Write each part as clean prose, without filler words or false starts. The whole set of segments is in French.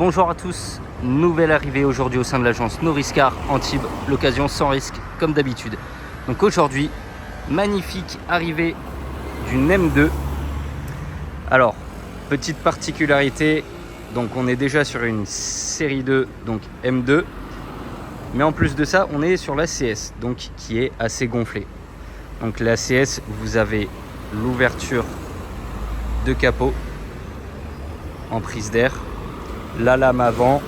Bonjour à tous, nouvelle arrivée aujourd'hui au sein de l'agence Noriscar Antibes, l'occasion sans risque comme d'habitude. Donc aujourd'hui, magnifique arrivée d'une M2. Alors, petite particularité, donc on est déjà sur une série 2, donc M2. Mais en plus de ça, on est sur l'ACS, donc qui est assez gonflée. Donc l'ACS, vous avez l'ouverture de capot en prise d'air, la lame avant,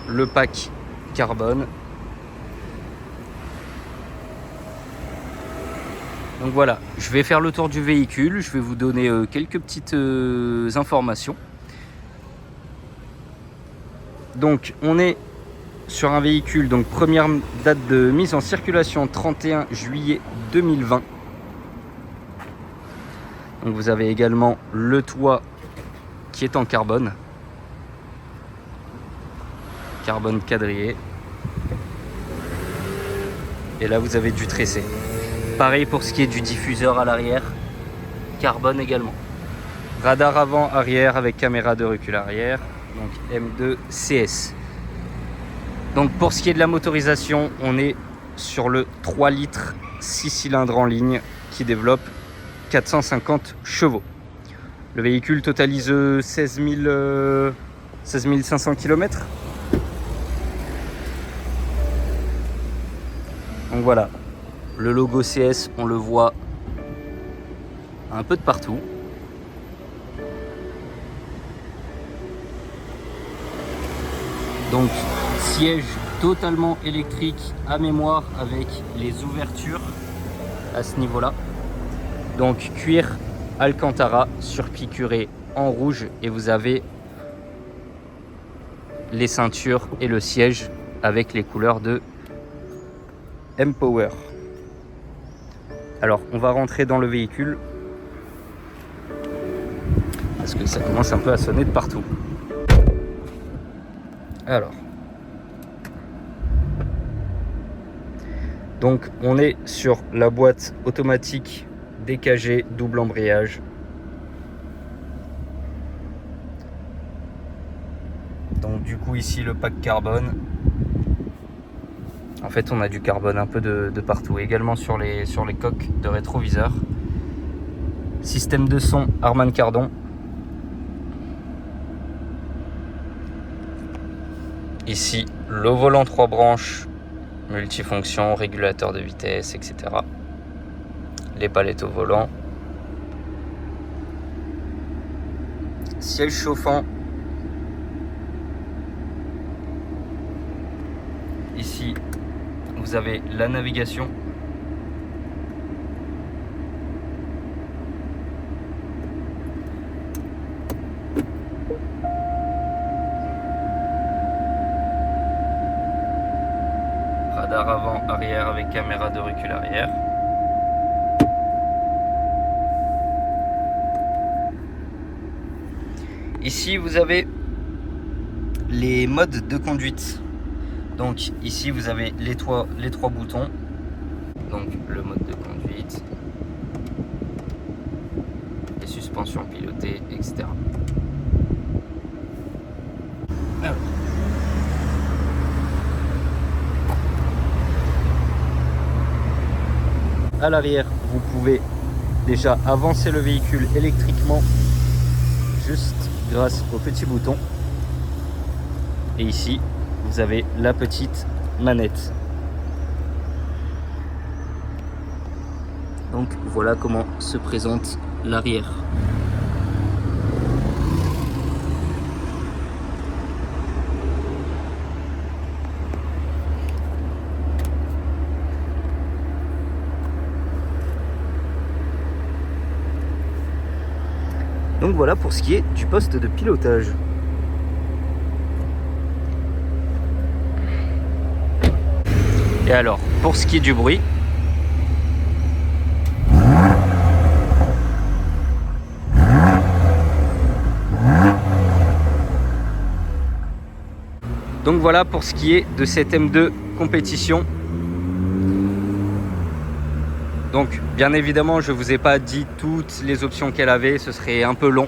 le pack carbone. Donc voilà, je vais faire le tour du véhicule, je vais vous donner quelques petites informations. Donc on est sur un véhicule, donc première date de mise en circulation 31 juillet 2020. Donc vous avez également le toit qui est en carbone quadrillé. Et là vous avez du tressé. Pareil pour ce qui est du diffuseur à l'arrière, carbone également. Radar avant arrière avec caméra de recul arrière, donc M2 CS. Donc pour ce qui est de la motorisation, on est sur le 3 litres 6 cylindres en ligne qui développe 450 chevaux. Le véhicule totalise 16 500 km. Donc voilà, le logo CS, on le voit un peu de partout. Donc siège totalement électrique à mémoire avec les ouvertures à ce niveau-là. Donc cuir Alcantara surpiqûré en rouge et vous avez les ceintures et le siège avec les couleurs de M-Power. Alors on va rentrer dans le véhicule parce que ça commence un peu à sonner de partout. Alors, donc on est sur la boîte automatique DKG double embrayage. Donc du coup ici le pack carbone. En fait on a du carbone un peu de partout, également sur les coques de rétroviseur. Système de son Harman Kardon. Ici le volant 3 branches, multifonction, régulateur de vitesse, etc. Les palettes au volant. Siège chauffant. Ici, vous avez la navigation. Radar avant, arrière avec caméra de recul arrière. Ici, vous avez les modes de conduite. Donc ici, vous avez les trois boutons. Donc le mode de conduite, les suspensions pilotées, etc. Alors. À l'arrière, vous pouvez déjà avancer le véhicule électriquement juste grâce au petit bouton. Et ici, vous avez la petite manette. Donc voilà comment se présente l'arrière. Donc voilà pour ce qui est du poste de pilotage. Et alors, pour ce qui est du bruit, donc voilà pour ce qui est de cette M2 compétition. Donc bien évidemment je ne vous ai pas dit toutes les options qu'elle avait, ce serait un peu long.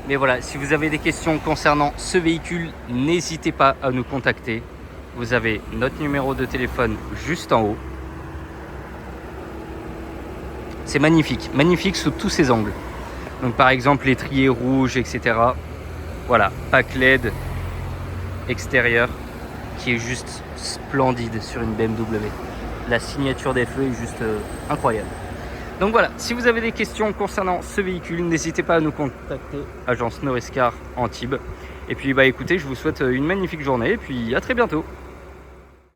Mais voilà, si vous avez des questions concernant ce véhicule, n'hésitez pas à nous contacter. Vous avez notre numéro de téléphone juste en haut. C'est magnifique, magnifique sous tous ses angles. Donc par exemple l'étrier rouge, etc. Voilà, pack LED extérieur qui est juste splendide sur une BMW. La signature des feux est juste incroyable. Donc voilà, si vous avez des questions concernant ce véhicule, n'hésitez pas à nous contacter, agence Noriscar Antibes. Et puis bah écoutez, je vous souhaite une magnifique journée et puis à très bientôt.